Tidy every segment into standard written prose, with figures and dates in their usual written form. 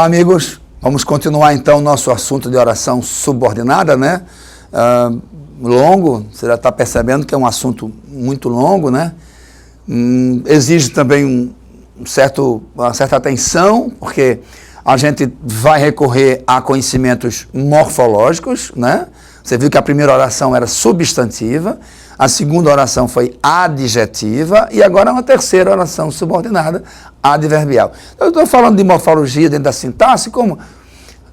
Olá, amigos. Vamos continuar então o nosso assunto de oração subordinada, né? Longo, você já está percebendo que é um assunto muito longo, né? Exige também uma certa atenção, porque a gente vai recorrer a conhecimentos morfológicos, né? Você viu que a primeira oração era substantiva, a segunda oração foi adjetiva e agora uma terceira oração subordinada, adverbial. Eu estou falando de morfologia dentro da sintaxe, como...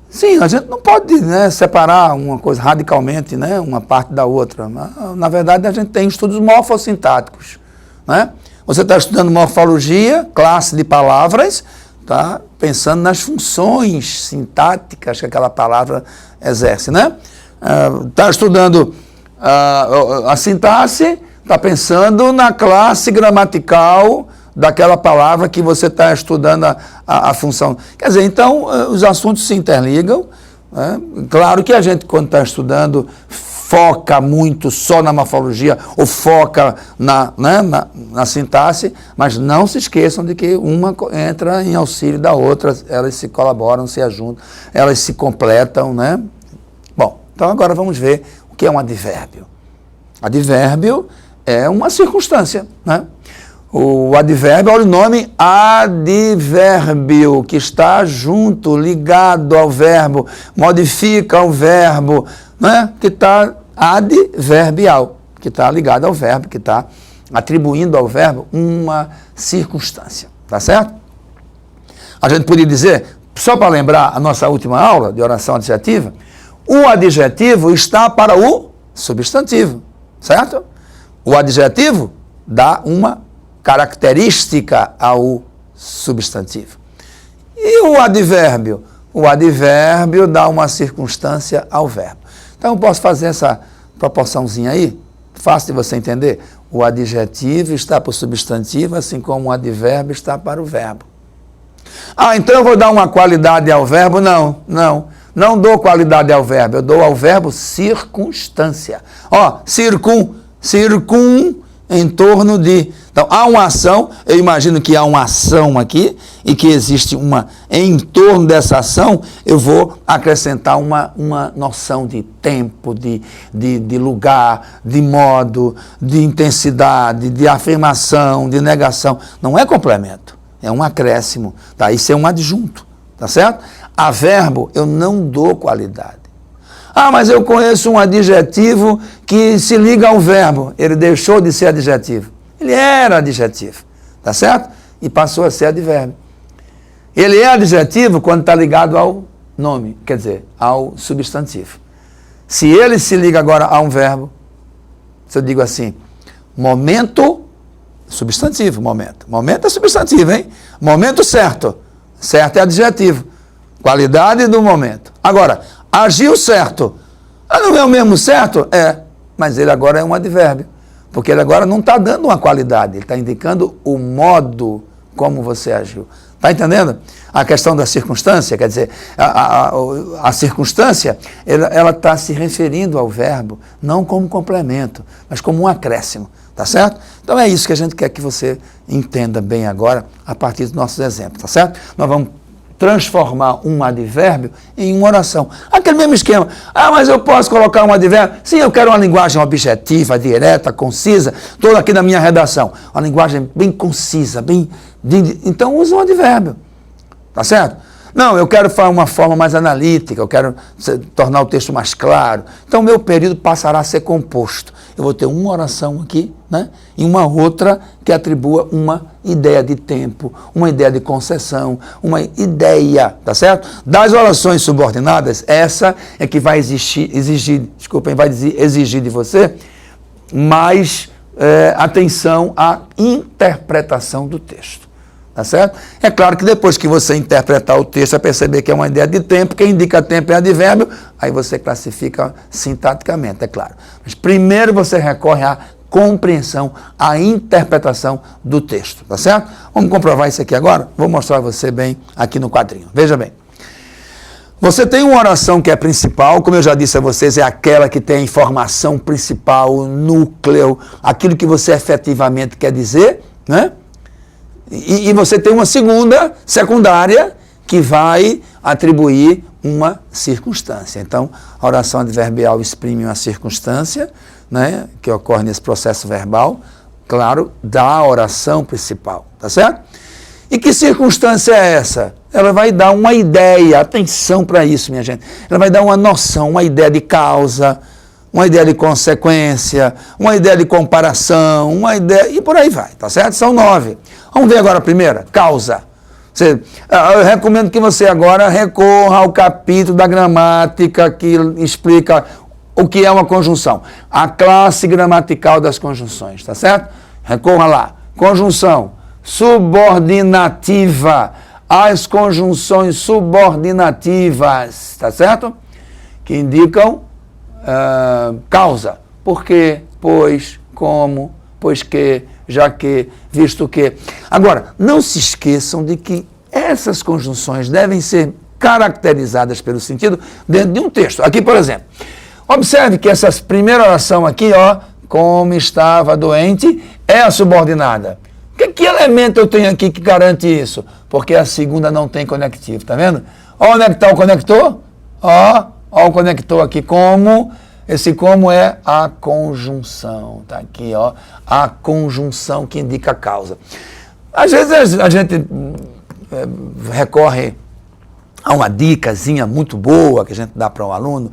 Sim, a gente não pode, né, separar uma coisa radicalmente, né, uma parte da outra. Na verdade, a gente tem estudos morfossintáticos, né? Você está estudando morfologia, classe de palavras, tá pensando nas funções sintáticas que aquela palavra exerce, né? Está estudando a sintaxe, está pensando na classe gramatical daquela palavra que você está estudando a função. Quer dizer, então, os assuntos se interligam, né? Claro que a gente, quando está estudando, foca muito só na morfologia ou foca na sintaxe, mas não se esqueçam de que uma entra em auxílio da outra, elas se colaboram, se ajuntam, elas se completam, né? Bom, então agora vamos ver o que é um advérbio. Advérbio é uma circunstância, né? O advérbio, olha o nome, advérbio, que está junto, ligado ao verbo, modifica o verbo, né? Que está adverbial, que está ligado ao verbo, que está atribuindo ao verbo uma circunstância, tá certo? A gente podia dizer, só para lembrar a nossa última aula de oração adjetiva, o adjetivo está para o substantivo, certo? O adjetivo dá uma característica ao substantivo. E o advérbio? O advérbio dá uma circunstância ao verbo. Então, eu posso fazer essa proporçãozinha aí? Fácil de você entender. O adjetivo está para o substantivo, assim como o advérbio está para o verbo. Então eu vou dar uma qualidade ao verbo? Não dou qualidade ao verbo, eu dou ao verbo circunstância. Circum, em torno de... Então, há uma ação, eu imagino que há uma ação aqui, e que existe uma... Em torno dessa ação, eu vou acrescentar uma noção de tempo, de lugar, de modo, de intensidade, de afirmação, de negação. Não é complemento, é um acréscimo, tá? Isso é um adjunto, tá certo? A verbo, eu não dou qualidade. Mas eu conheço um adjetivo que se liga ao verbo. Ele deixou de ser adjetivo. Ele era adjetivo, tá certo? E passou a ser advérbio. Ele é adjetivo quando está ligado ao nome, quer dizer, ao substantivo. Se ele se liga agora a um verbo, se eu digo assim, momento, substantivo, momento. Momento é substantivo, hein? Momento certo. Certo é adjetivo. Qualidade do momento. Agora, agiu certo. Não é o mesmo certo? É, mas ele agora é um advérbio. Porque ele agora não está dando uma qualidade, ele está indicando o modo como você agiu. Está entendendo? A questão da circunstância, quer dizer, a circunstância, ela está se referindo ao verbo, não como complemento, mas como um acréscimo. Tá certo? Então é isso que a gente quer que você entenda bem agora, a partir dos nossos exemplos. Tá certo? Nós vamos transformar um advérbio em uma oração. Aquele mesmo esquema. Mas eu posso colocar um advérbio? Sim, eu quero uma linguagem objetiva, direta, concisa. Estou aqui na minha redação. Uma linguagem bem concisa, então usa um advérbio. Tá certo? Não, eu quero fazer uma forma mais analítica, eu quero tornar o texto mais claro. Então, meu período passará a ser composto. Eu vou ter uma oração aqui, né? E uma outra que atribua uma ideia de tempo, uma ideia de concessão, uma ideia, tá certo? Das orações subordinadas, essa é que vai exigir de você mais atenção à interpretação do texto. Tá certo? É claro que depois que você interpretar o texto, vai perceber que é uma ideia de tempo, quem indica tempo é advérbio, aí você classifica sintaticamente, é claro. Mas primeiro você recorre à compreensão, à interpretação do texto, tá certo? Vamos comprovar isso aqui agora? Vou mostrar a você bem aqui no quadrinho. Veja bem. Você tem uma oração que é principal, como eu já disse a vocês, é aquela que tem a informação principal, o núcleo, aquilo que você efetivamente quer dizer, né? E você tem uma segunda, secundária, que vai atribuir uma circunstância. Então, a oração adverbial exprime uma circunstância, né, que ocorre nesse processo verbal, claro, da oração principal, tá certo? E que circunstância é essa? Ela vai dar uma ideia, atenção para isso, minha gente, ela vai dar uma noção, uma ideia de causa, uma ideia de consequência, uma ideia de comparação, uma ideia, e por aí vai, tá certo? São 9. Vamos ver agora a primeira, causa. Eu recomendo que você agora recorra ao capítulo da gramática que explica o que é uma conjunção. A classe gramatical das conjunções, tá certo? Recorra lá. Conjunção subordinativa. As conjunções subordinativas, tá certo? Que indicam causa. Por quê? Pois, como, pois que, já que, visto que. Agora, não se esqueçam de que essas conjunções devem ser caracterizadas pelo sentido dentro de um texto. Aqui, por exemplo, observe que essa primeira oração aqui, ó, como estava doente, é a subordinada. Que elemento eu tenho aqui que garante isso? Porque a segunda não tem conectivo, tá vendo? Ó, onde é que está o conector? Ó o conector aqui, como. Esse como é a conjunção, tá aqui, ó, a conjunção que indica a causa. Às vezes a gente recorre a uma dicasinha muito boa que a gente dá para um aluno,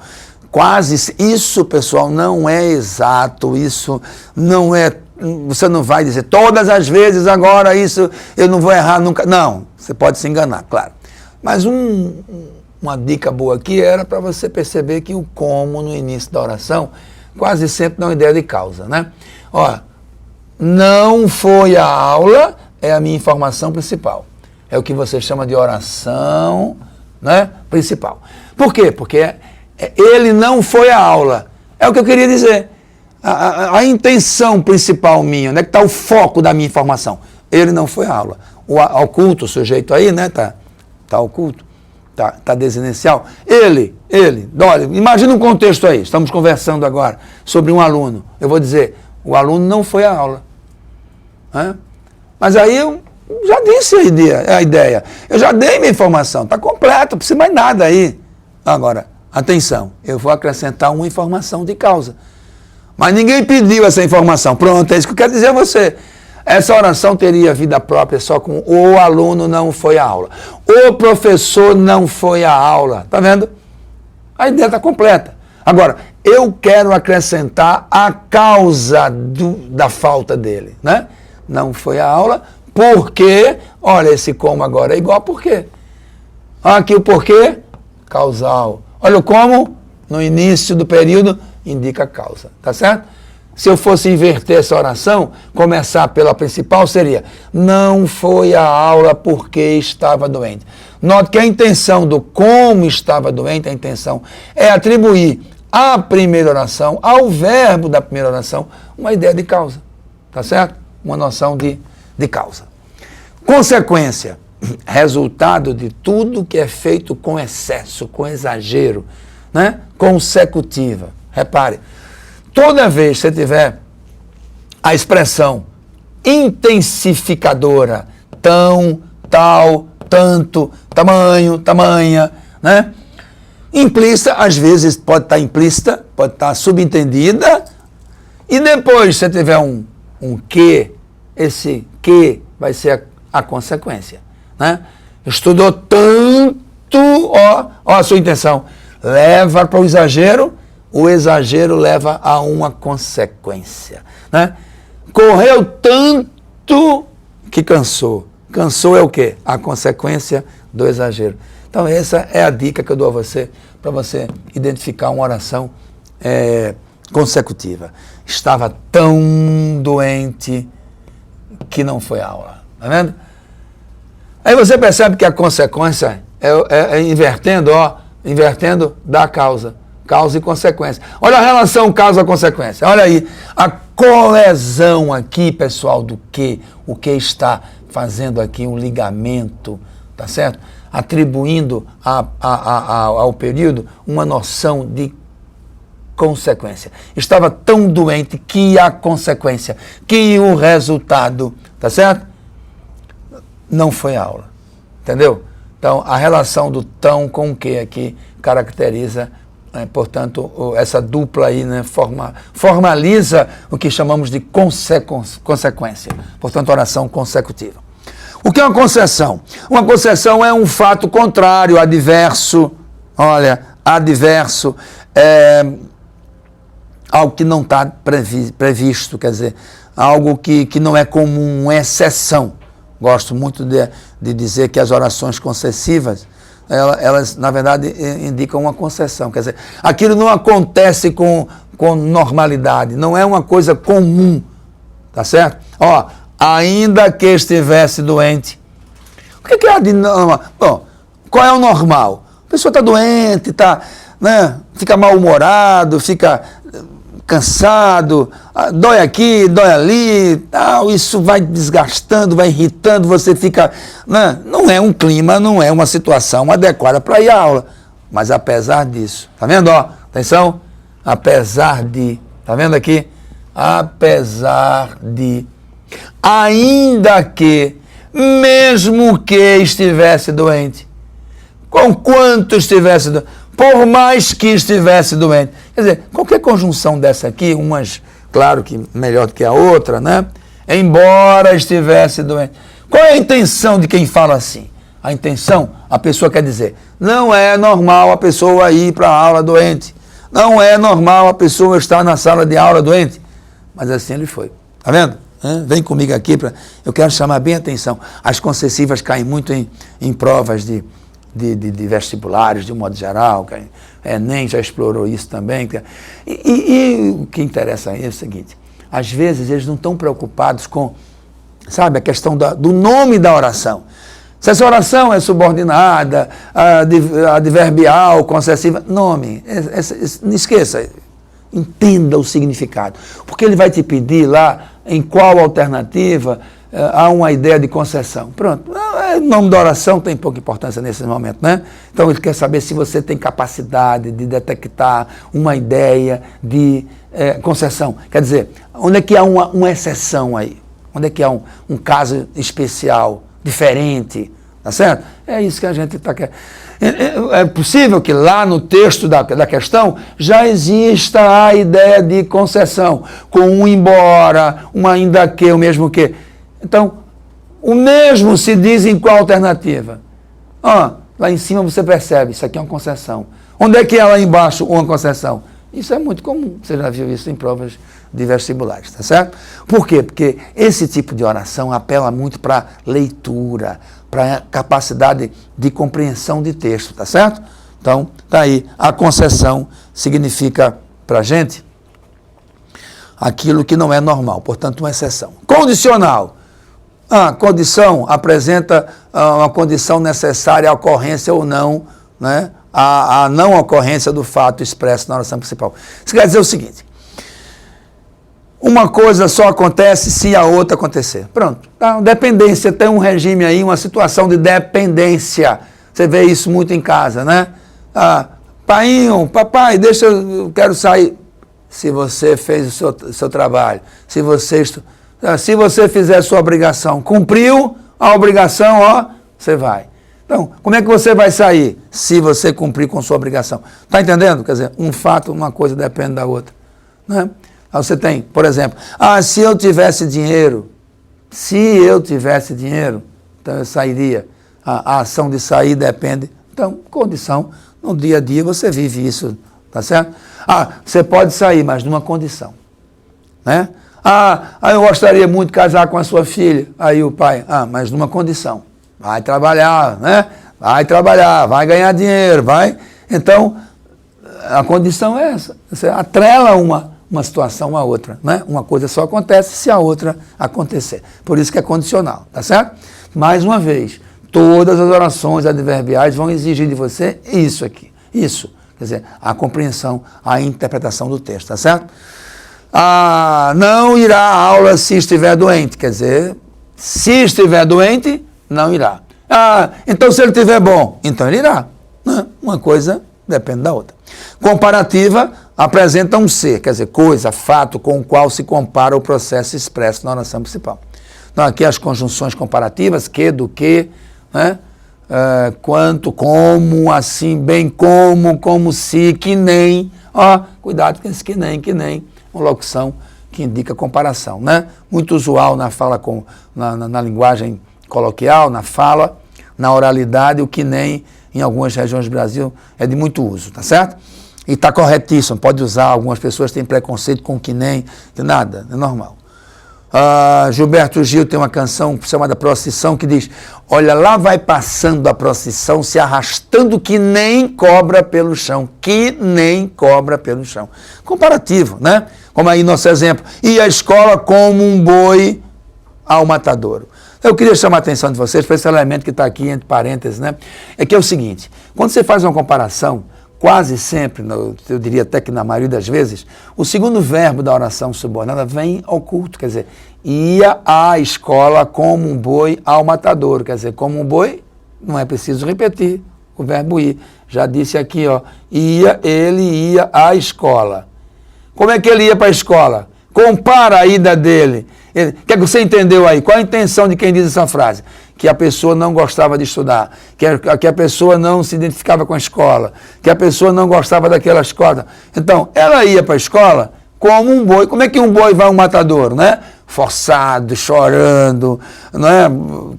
quase, isso, pessoal, não é exato, isso não é, você não vai dizer todas as vezes agora isso, eu não vou errar nunca, não, você pode se enganar, claro, mas uma dica boa aqui era para você perceber que o como no início da oração quase sempre dá uma ideia de causa, né? Ó, não foi a aula, é a minha informação principal. É o que você chama de oração, né, principal. Por quê? Porque ele não foi à aula. É o que eu queria dizer. A intenção principal minha, onde é que está o foco da minha informação? Ele não foi à aula. O oculto, o sujeito aí, né, tá oculto. Tá desinencial. Ele, olha, imagina um contexto aí, estamos conversando agora sobre um aluno. Eu vou dizer, o aluno não foi à aula. Né? Mas aí eu já disse a ideia, eu já dei minha informação, está completo, não precisa mais nada aí. Agora, atenção, eu vou acrescentar uma informação de causa. Mas ninguém pediu essa informação. Pronto, é isso que eu quero dizer a você. Essa oração teria vida própria só com o aluno não foi à aula. O professor não foi à aula. Tá vendo? A ideia está completa. Agora, eu quero acrescentar a causa da falta dele, né? Não foi à aula, porque, olha, esse como agora é igual a porquê. Aqui o porquê, causal. Olha o como, no início do período, indica causa. Tá certo? Se eu fosse inverter essa oração, começar pela principal seria, não foi à aula porque estava doente. Note que a intenção do como estava doente, a intenção é atribuir à primeira oração, ao verbo da primeira oração, uma ideia de causa. Tá certo? Uma noção de causa. Consequência, resultado de tudo que é feito com excesso, com exagero, né? Consecutiva. Repare, toda vez que você tiver a expressão intensificadora, tão, tal, tanto, tamanho, tamanha, né? Implícita, às vezes pode estar implícita, pode estar subentendida, e depois você tiver um que, esse que vai ser a consequência, né? Estudou tanto, ó a sua intenção, leva para o exagero leva a uma consequência, né? Correu tanto que cansou. Cansou é o quê? A consequência do exagero. Então essa é a dica que eu dou a você, para você identificar uma oração consecutiva. Estava tão doente que não foi à aula. Tá vendo? Aí você percebe que a consequência é invertendo da causa. Causa e consequência. Olha a relação causa-consequência. Olha aí, a coesão aqui, pessoal, do que, o que está fazendo aqui um ligamento, tá certo? Atribuindo ao período uma noção de consequência. Estava tão doente que a consequência, que o resultado, tá certo? Não foi aula. Entendeu? Então, a relação do tão com o que aqui caracteriza, portanto, essa dupla aí, né, formaliza o que chamamos de consequência. Portanto, oração consecutiva. O que é uma concessão? Uma concessão é um fato contrário, adverso, adverso, algo que não está previsto, quer dizer, algo que não é comum, uma exceção. Gosto muito de dizer que as orações concessivas, elas, na verdade, indicam uma concessão. Quer dizer, aquilo não acontece com normalidade, não é uma coisa comum, tá certo? Ainda que estivesse doente. O que é normal? Bom, qual é o normal? A pessoa está doente, né, fica mal-humorado, fica cansado, dói aqui, dói ali, tal, isso vai desgastando, vai irritando, você fica... Né, não é um clima, não é uma situação adequada para ir à aula. Mas apesar disso, tá vendo? Atenção, apesar de, tá vendo aqui? Apesar de, ainda que, mesmo que estivesse doente, conquanto estivesse doente, por mais que estivesse doente. Quer dizer, qualquer conjunção dessa aqui, umas, claro que melhor do que a outra, né? Embora estivesse doente. Qual é a intenção de quem fala assim? A intenção, a pessoa quer dizer, não é normal a pessoa ir para a aula doente. Não é normal a pessoa estar na sala de aula doente. Mas assim ele foi. Tá vendo? Vem comigo aqui, eu quero chamar bem a atenção. As concessivas caem muito em provas de vestibulares, de um modo geral, que a Enem já explorou isso também. E o que interessa aí é o seguinte, às vezes eles não estão preocupados com, sabe, a questão do nome da oração. Se essa oração é subordinada, adverbial, concessiva, nome, não esqueça, entenda o significado. Porque ele vai te pedir lá em qual alternativa há uma ideia de concessão. Pronto. O nome da oração tem pouca importância nesse momento, né? Então ele quer saber se você tem capacidade de detectar uma ideia de concessão. Quer dizer, onde é que há uma exceção aí? Onde é que há um caso especial, diferente? Tá certo? É isso que a gente está querendo. É possível que lá no texto da questão já exista a ideia de concessão, com um embora, um ainda que, o mesmo que. Então, o mesmo se diz em qual alternativa? Lá em cima você percebe, isso aqui é uma concessão. Onde é que é lá embaixo uma concessão? Isso é muito comum, você já viu isso em provas de vestibulares, tá certo? Por quê? Porque esse tipo de oração apela muito para leitura, para capacidade de compreensão de texto, tá certo? Então, tá aí, a concessão significa para a gente aquilo que não é normal, portanto, uma exceção. Condicional. A condição apresenta uma condição necessária à ocorrência ou não, né? A não ocorrência do fato expresso na oração principal. Isso quer dizer o seguinte, uma coisa só acontece se a outra acontecer. Pronto. Tá? Dependência, tem um regime aí, uma situação de dependência. Você vê isso muito em casa, né? Painho, papai, eu quero sair. Se você fez o seu trabalho, se você fizer a sua obrigação, cumpriu a obrigação, você vai. Então, como é que você vai sair? Se você cumprir com sua obrigação. Está entendendo? Quer dizer, um fato, uma coisa depende da outra. Né? Aí você tem, por exemplo, se eu tivesse dinheiro, então eu sairia. A ação de sair depende. Então, condição, no dia a dia você vive isso, tá certo? Você pode sair, mas numa condição. Né? Eu gostaria muito de casar com a sua filha. Aí o pai, mas numa condição. Vai trabalhar, né? Vai trabalhar, vai ganhar dinheiro, vai. Então, a condição é essa. Você atrela uma situação à outra, né? Uma coisa só acontece se a outra acontecer. Por isso que é condicional, tá certo? Mais uma vez, todas as orações adverbiais vão exigir de você isso aqui. Isso. Quer dizer, a compreensão, a interpretação do texto, tá certo? Não irá à aula se estiver doente. Quer dizer, se estiver doente, não irá. Então se ele estiver bom, então ele irá. Uma coisa depende da outra. Comparativa apresenta um ser, quer dizer, coisa, fato com o qual se compara o processo expresso na oração principal. Então aqui as conjunções comparativas, que, do que, né? quanto, como, assim, bem como se, que nem. Ó, cuidado com esse que nem, uma locução que indica comparação, né? Muito usual na fala, na linguagem coloquial, na fala, na oralidade, o que nem, em algumas regiões do Brasil, é de muito uso, tá certo? E está corretíssimo, pode usar, algumas pessoas têm preconceito com que nem, nada, é normal. Gilberto Gil tem uma canção chamada Procissão que diz: olha, lá vai passando a procissão, se arrastando que nem cobra pelo chão, que nem cobra pelo chão. Comparativo, né? Como aí nosso exemplo, e a escola como um boi ao matadouro. Eu queria chamar a atenção de vocês para esse elemento que está aqui entre parênteses, né? É que é o seguinte, quando você faz uma comparação, quase sempre, eu diria até que na maioria das vezes, o segundo verbo da oração subordinada vem oculto, quer dizer, ia à escola como um boi ao matadouro, quer dizer, como um boi, não é preciso repetir o verbo ir. Já disse aqui, ó, ele ia à escola. Como é que ele ia para a escola? Compara a ida dele. O que é que você entendeu aí? Qual a intenção de quem diz essa frase? Que a pessoa não gostava de estudar, que a pessoa não se identificava com a escola, que a pessoa não gostava daquela escola. Então, ela ia para a escola como um boi. Como é que um boi vai a um matadouro, né? Forçado, chorando, né?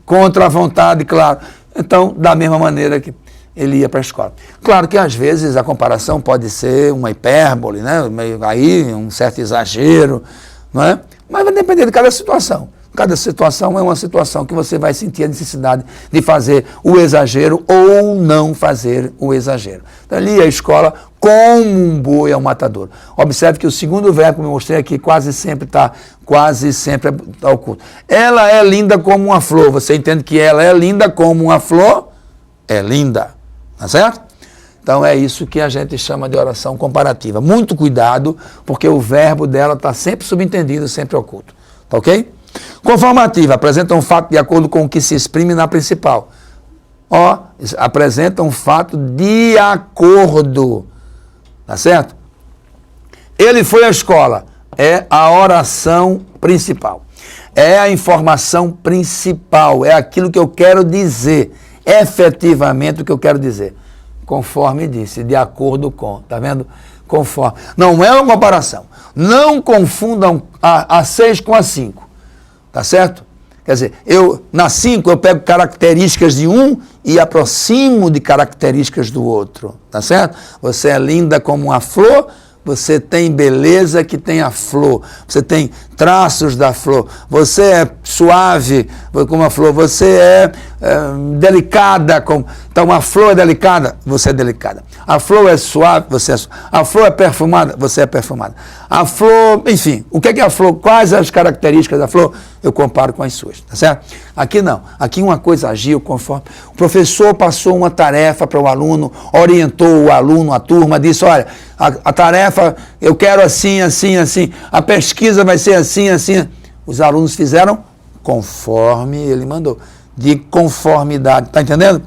Contra a vontade, claro. Então, da mesma maneira que ele ia para a escola. Claro que às vezes a comparação pode ser uma hipérbole, né? Aí um certo exagero, não é? Mas vai depender de cada situação. Cada situação é uma situação que você vai sentir a necessidade de fazer o exagero ou não fazer o exagero. Então, ali a escola como um boi ao matador. Observe que o segundo verbo que eu mostrei aqui quase sempre está oculto. Ela é linda como uma flor. Você entende que ela é linda como uma flor? É linda. Tá certo? Então é isso que a gente chama de oração comparativa. Muito cuidado, porque o verbo dela está sempre subentendido, sempre oculto. Tá ok? Conformativa, apresenta um fato de acordo com o que se exprime na principal. Ó, apresenta um fato de acordo. Tá certo? Ele foi à escola. É a oração principal. É a informação principal. É aquilo que eu quero dizer. Efetivamente o que eu quero dizer. Conforme disse, de acordo com. Tá vendo? Conforme. Não é uma comparação. Não confundam a 6 com a 5. Tá certo? Quer dizer, na 5 eu pego características de um e aproximo de características do outro. Tá certo? Você é linda como uma flor, você tem beleza que tem a flor, você tem traços da flor, você é suave como a flor, você é delicada. Então, a flor é delicada, você é delicada. A flor é suave, você é suave. A flor é perfumada, você é perfumada. A flor, enfim, o que é a flor? Quais as características da flor? Eu comparo com as suas, tá certo? Aqui não. Aqui uma coisa agiu conforme. O professor passou uma tarefa para o aluno, orientou o aluno, a turma, disse: olha, a tarefa eu quero assim, assim, assim. A pesquisa vai ser assim, assim. Os alunos fizeram conforme ele mandou. De conformidade, tá entendendo?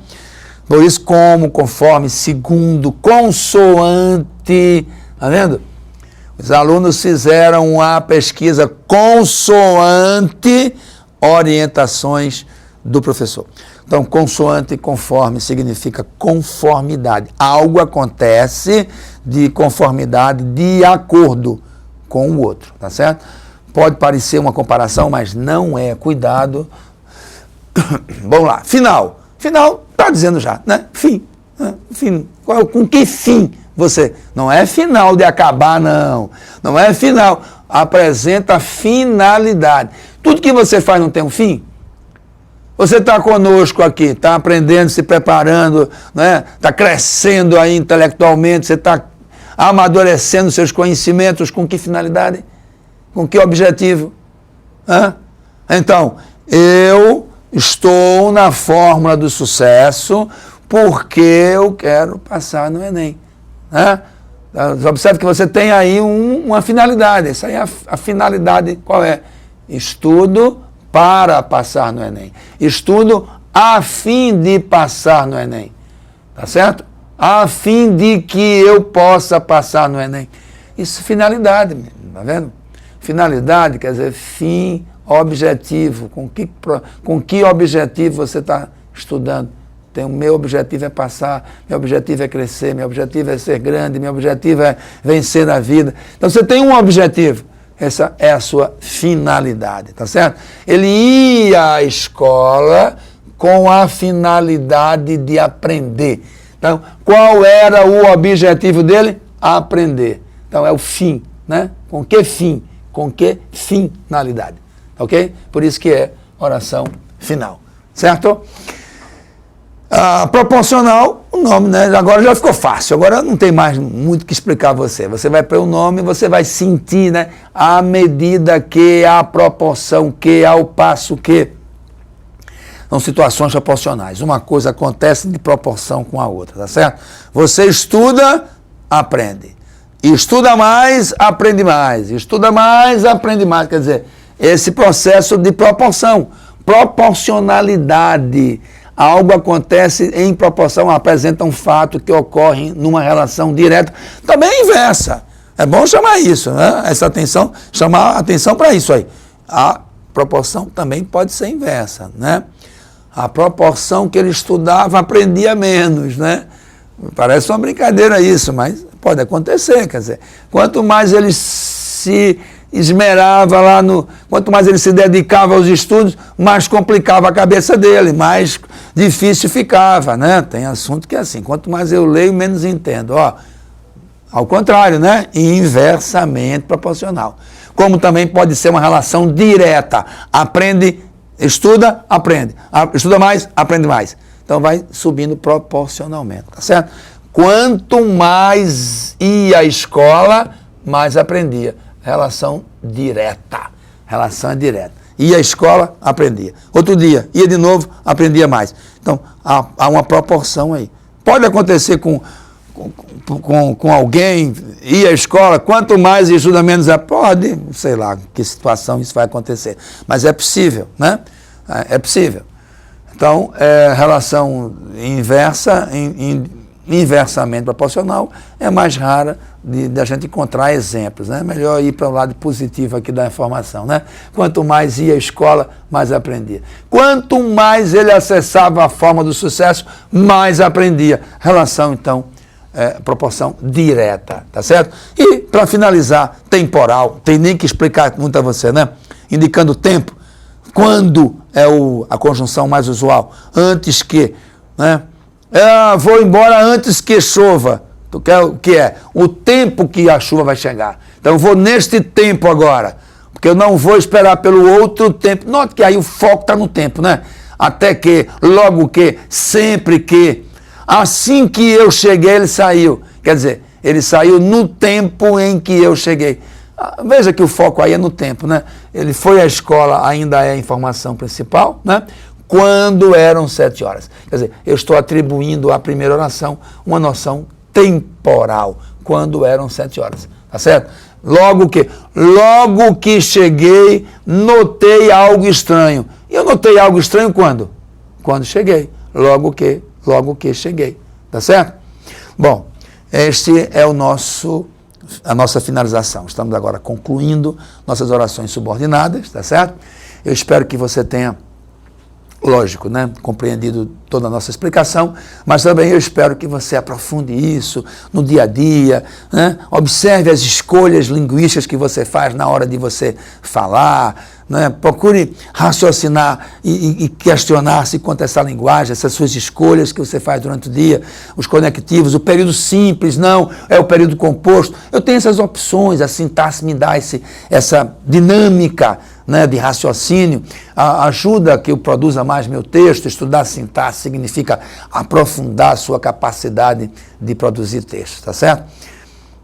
Por isso, como, conforme, segundo, consoante, tá vendo? Os alunos fizeram a pesquisa consoante orientações do professor. Então, consoante e conforme significa conformidade. Algo acontece de conformidade, de acordo com o outro, tá certo? Pode parecer uma comparação, mas não é. Cuidado. Vamos lá. Final. Final está dizendo já, né? Fim. Fim. Com que fim você? Não é final de acabar, não. Não é final. Apresenta finalidade. Tudo que você faz não tem um fim? Você está conosco aqui, está aprendendo, se preparando, né? Está crescendo aí intelectualmente, você está amadurecendo seus conhecimentos. Com que finalidade? Com que objetivo? Então, eu estou na fórmula do sucesso porque eu quero passar no Enem. Observe que você tem aí uma finalidade. Essa aí é a finalidade. Qual é? Estudo para passar no Enem. Estudo a fim de passar no Enem. Tá certo? A fim de que eu possa passar no Enem. Isso é finalidade, tá vendo? Finalidade quer dizer fim, objetivo. Com que objetivo você está estudando? O meu objetivo é passar, meu objetivo é crescer, meu objetivo é ser grande, meu objetivo é vencer na vida. Então você tem um objetivo, essa é a sua finalidade, tá certo? Ele ia à escola com a finalidade de aprender. Então, qual era o objetivo dele? Aprender. Então é o fim, né? Com que fim? Com que finalidade? Ok? Por isso que é oração final, certo? Proporcional, o nome, né? Agora já ficou fácil, agora não tem mais muito que explicar a você. Você vai para o nome, você vai sentir, né? À medida que, à proporção que, ao passo que. São situações proporcionais. Uma coisa acontece de proporção com a outra, tá certo? Você estuda, aprende. Estuda mais, aprende mais. Estuda mais, aprende mais. Quer dizer, esse processo de proporção, proporcionalidade. Algo acontece em proporção, apresenta um fato que ocorre numa relação direta. Também é inversa. É bom chamar isso, né? Essa atenção, chamar a atenção para isso aí. A proporção também pode ser inversa, né? A proporção que ele estudava aprendia menos, né? Parece uma brincadeira isso, mas pode acontecer, quer dizer, quanto mais ele se esmerava lá quanto mais ele se dedicava aos estudos, mais complicava a cabeça dele, mais difícil ficava, né? Tem assunto que é assim, quanto mais eu leio, menos entendo, ó. Ao contrário, né? Inversamente proporcional. Como também pode ser uma relação direta, estuda, aprende. Estuda mais, aprende mais. Então vai subindo proporcionalmente, tá certo? Quanto mais ia à escola, mais aprendia. Relação direta. Relação é direta. Ia à escola, aprendia. Outro dia, ia de novo, aprendia mais. Então há uma proporção aí. Pode acontecer com alguém, ir à escola, quanto mais estuda, menos pode, sei lá, que situação isso vai acontecer. Mas é possível, né? É possível. Então, relação inversa, inversamente proporcional, é mais rara de a gente encontrar exemplos, né? Melhor ir para o lado positivo aqui da informação, né? Quanto mais ia à escola, mais aprendia. Quanto mais ele acessava a forma do sucesso, mais aprendia. Relação, então, proporção direta, tá certo? E, para finalizar, temporal, tem nem que explicar muito a você, né? Indicando tempo, quando é a conjunção mais usual, antes que, né? Vou embora antes que chova, tu quer o que é? O tempo que a chuva vai chegar. Então eu vou neste tempo agora, porque eu não vou esperar pelo outro tempo. Note que aí o foco está no tempo, né? Até que, logo que, sempre que. Assim que eu cheguei, ele saiu. Quer dizer, ele saiu no tempo em que eu cheguei. Veja que o foco aí é no tempo, né? Ele foi à escola, ainda é a informação principal, né? Quando eram 7 horas. Quer dizer, eu estou atribuindo à primeira oração uma noção temporal. Quando eram 7 horas. Tá certo? Logo que cheguei, notei algo estranho. E eu notei algo estranho quando? Quando cheguei. Logo que cheguei, tá certo? Bom, este é a nossa finalização. Estamos agora concluindo nossas orações subordinadas, tá certo? Eu espero que você tenha, lógico, né, compreendido toda a nossa explicação, mas também eu espero que você aprofunde isso no dia a dia, né? Observe as escolhas linguísticas que você faz na hora de você falar, né? Procure raciocinar e questionar-se quanto a essa linguagem, essas suas escolhas que você faz durante o dia, os conectivos, o período simples, não, é o período composto. Eu tenho essas opções, a sintaxe me dá essa dinâmica, né, de raciocínio, ajuda que eu produza mais meu texto. Estudar sintaxe significa aprofundar a sua capacidade de produzir texto, tá certo?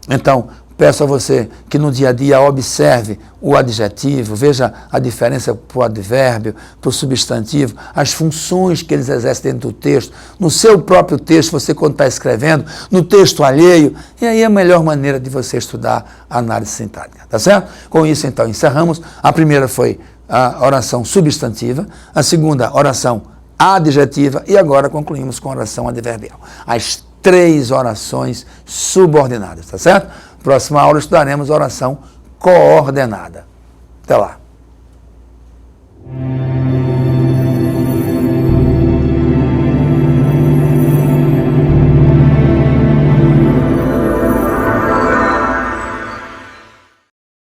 Então, peço a você que no dia a dia observe o adjetivo, veja a diferença para o advérbio, para o substantivo, as funções que eles exercem dentro do texto, no seu próprio texto, você quando está escrevendo, no texto alheio, e aí é a melhor maneira de você estudar a análise sintática, tá certo? Com isso, então, encerramos. A primeira foi a oração substantiva, a segunda, oração adjetiva, e agora concluímos com a oração adverbial. As 3 orações subordinadas, tá certo? Próxima aula estudaremos oração coordenada. Até lá.